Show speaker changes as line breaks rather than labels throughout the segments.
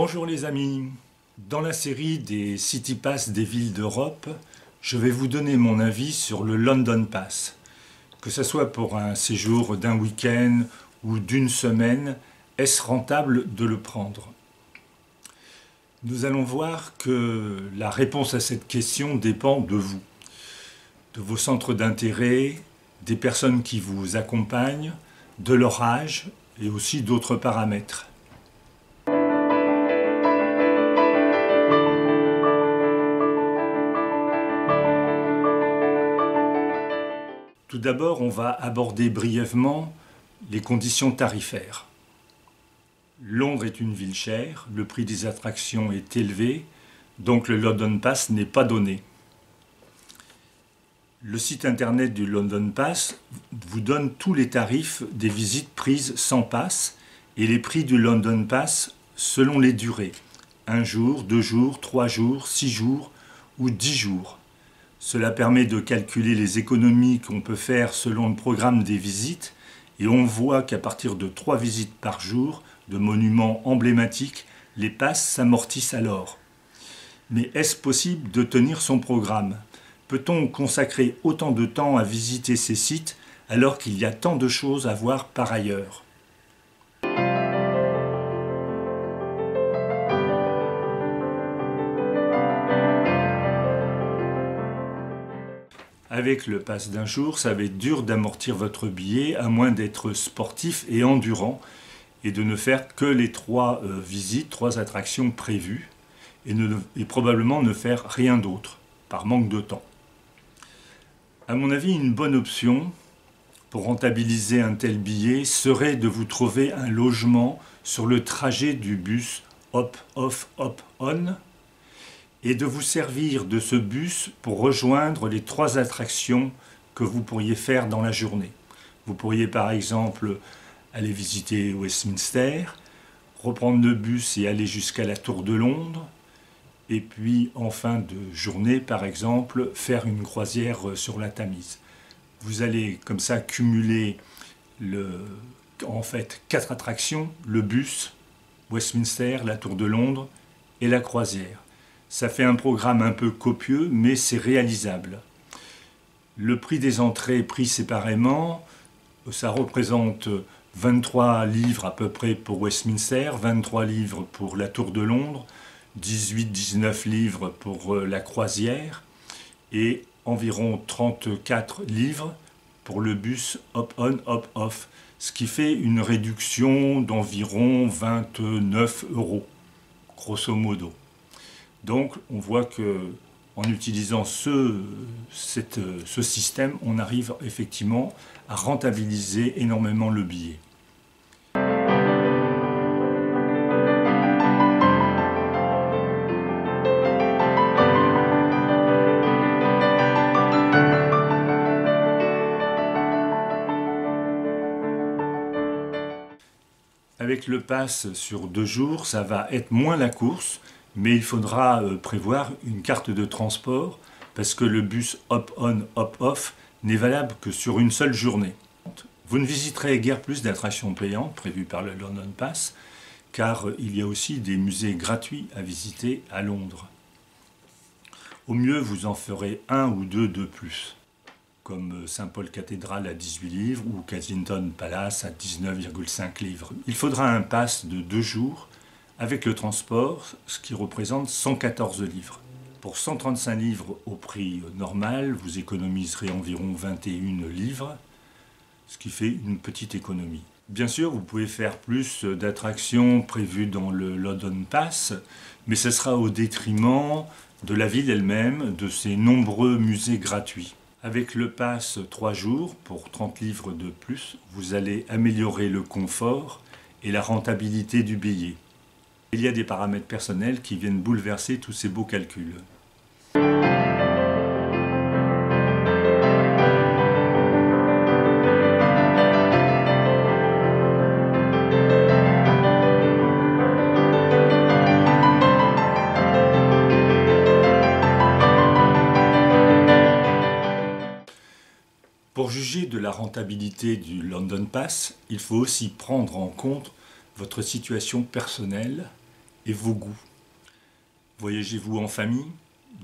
Bonjour les amis, dans la série des City Pass des villes d'Europe, je vais vous donner mon avis sur le London Pass. Que ce soit pour un séjour d'un week-end ou d'une semaine, est-ce rentable de le prendre? Nous allons voir que la réponse à cette question dépend de vous, de vos centres d'intérêt, des personnes qui vous accompagnent, de leur âge et aussi d'autres paramètres. Tout d'abord, on va aborder brièvement les conditions tarifaires. Londres est une ville chère, le prix des attractions est élevé, donc le London Pass n'est pas donné. Le site internet du London Pass vous donne tous les tarifs des visites prises sans pass et les prix du London Pass selon les durées. 1 jour, 2 jours, 3 jours, 6 jours ou 10 jours. Cela permet de calculer les économies qu'on peut faire selon le programme des visites et on voit qu'à partir de 3 visites par jour de monuments emblématiques, les passes s'amortissent alors. Mais est-ce possible de tenir son programme? Peut-on consacrer autant de temps à visiter ces sites alors qu'il y a tant de choses à voir par ailleurs? Avec le pass d'un jour, ça va être dur d'amortir votre billet, à moins d'être sportif et endurant, et de ne faire que les 3 visites, 3 attractions prévues, et probablement ne faire rien d'autre, par manque de temps. À mon avis, une bonne option pour rentabiliser un tel billet serait de vous trouver un logement sur le trajet du bus Hop, Off, Hop, On, et de vous servir de ce bus pour rejoindre les 3 attractions que vous pourriez faire dans la journée. Vous pourriez par exemple aller visiter Westminster, reprendre le bus et aller jusqu'à la Tour de Londres, et puis en fin de journée par exemple faire une croisière sur la Tamise. Vous allez comme ça cumuler en fait 4 attractions, le bus, Westminster, la Tour de Londres et la croisière. Ça fait un programme un peu copieux, mais c'est réalisable. Le prix des entrées pris séparément, ça représente 23 livres à peu près pour Westminster, 23 livres pour la Tour de Londres, 18-19 livres pour la croisière et environ 34 livres pour le bus Hop-on, Hop-off, ce qui fait une réduction d'environ 29 €, grosso modo. Donc on voit qu'en utilisant ce système, on arrive effectivement à rentabiliser énormément le billet. Avec le pass sur 2 jours, ça va être moins la course, mais il faudra prévoir une carte de transport parce que le bus Hop-on, Hop-off n'est valable que sur une seule journée. Vous ne visiterez guère plus d'attractions payantes prévues par le London Pass, car il y a aussi des musées gratuits à visiter à Londres. Au mieux, vous en ferez 1 ou 2 de plus, comme Saint-Paul Cathédrale à 18 livres ou Kensington Palace à 19,5 livres. Il faudra un pass de 2 jours avec le transport, ce qui représente 114 livres. Pour 135 livres au prix normal, vous économiserez environ 21 livres, ce qui fait une petite économie. Bien sûr, vous pouvez faire plus d'attractions prévues dans le London Pass, mais ce sera au détriment de la ville elle-même, de ses nombreux musées gratuits. Avec le pass 3 jours, pour 30 livres de plus, vous allez améliorer le confort et la rentabilité du billet. Il y a des paramètres personnels qui viennent bouleverser tous ces beaux calculs. Pour juger de la rentabilité du London Pass, il faut aussi prendre en compte votre situation personnelle et vos goûts. Voyagez-vous en famille?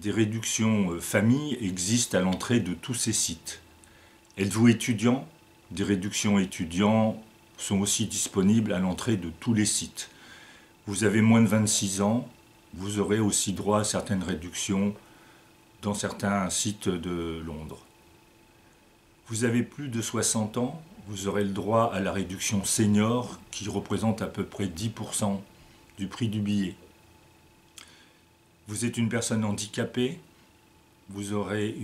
Des réductions famille existent à l'entrée de tous ces sites. Êtes-vous étudiant? Des réductions étudiants sont aussi disponibles à l'entrée de tous les sites. Vous avez moins de 26 ans, vous aurez aussi droit à certaines réductions dans certains sites de Londres. Vous avez plus de 60 ans, vous aurez le droit à la réduction senior qui représente à peu près 10% du prix du billet. Vous êtes une personne handicapée, vous aurez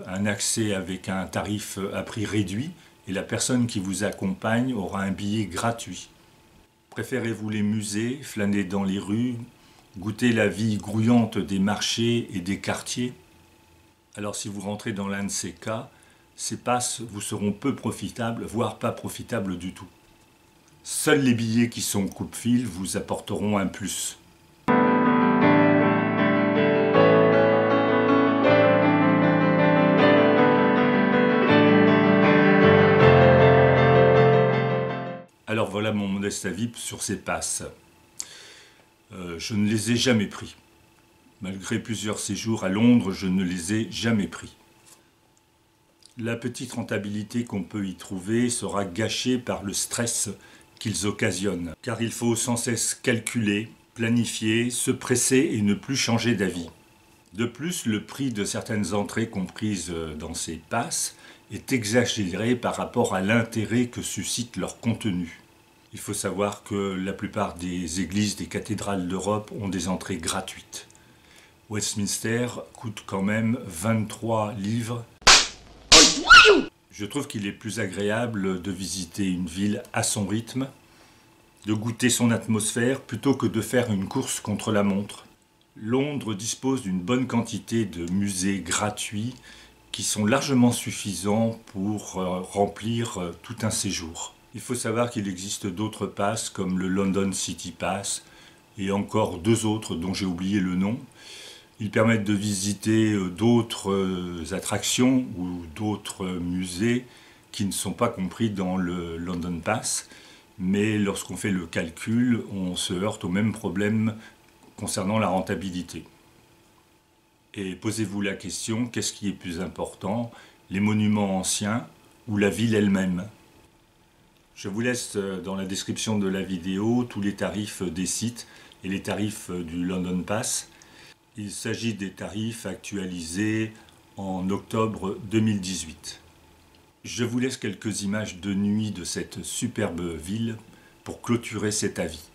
un accès avec un tarif à prix réduit et la personne qui vous accompagne aura un billet gratuit. Préférez-vous les musées, flâner dans les rues, goûter la vie grouillante des marchés et des quartiers? Alors si vous rentrez dans l'un de ces cas, ces passes vous seront peu profitables, voire pas profitables du tout. Seuls les billets qui sont coupe-fil vous apporteront un plus. Alors voilà mon modeste avis sur ces passes. Je ne les ai jamais pris. Malgré plusieurs séjours à Londres, je ne les ai jamais pris. La petite rentabilité qu'on peut y trouver sera gâchée par le stress qu'ils occasionnent. Car il faut sans cesse calculer, planifier, se presser et ne plus changer d'avis. De plus, le prix de certaines entrées comprises dans ces passes est exagéré par rapport à l'intérêt que suscite leur contenu. Il faut savoir que la plupart des églises, des cathédrales d'Europe ont des entrées gratuites. Westminster coûte quand même 23 livres. Je trouve qu'il est plus agréable de visiter une ville à son rythme, de goûter son atmosphère plutôt que de faire une course contre la montre. Londres dispose d'une bonne quantité de musées gratuits qui sont largement suffisants pour remplir tout un séjour. Il faut savoir qu'il existe d'autres passes comme le London City Pass et encore deux autres dont j'ai oublié le nom. Ils permettent de visiter d'autres attractions ou d'autres musées qui ne sont pas compris dans le London Pass. Mais lorsqu'on fait le calcul, on se heurte au même problème concernant la rentabilité. Et posez-vous la question, qu'est-ce qui est plus important, les monuments anciens ou la ville elle-même? Je vous laisse dans la description de la vidéo tous les tarifs des sites et les tarifs du London Pass. Il s'agit des tarifs actualisés en octobre 2018. Je vous laisse quelques images de nuit de cette superbe ville pour clôturer cet avis.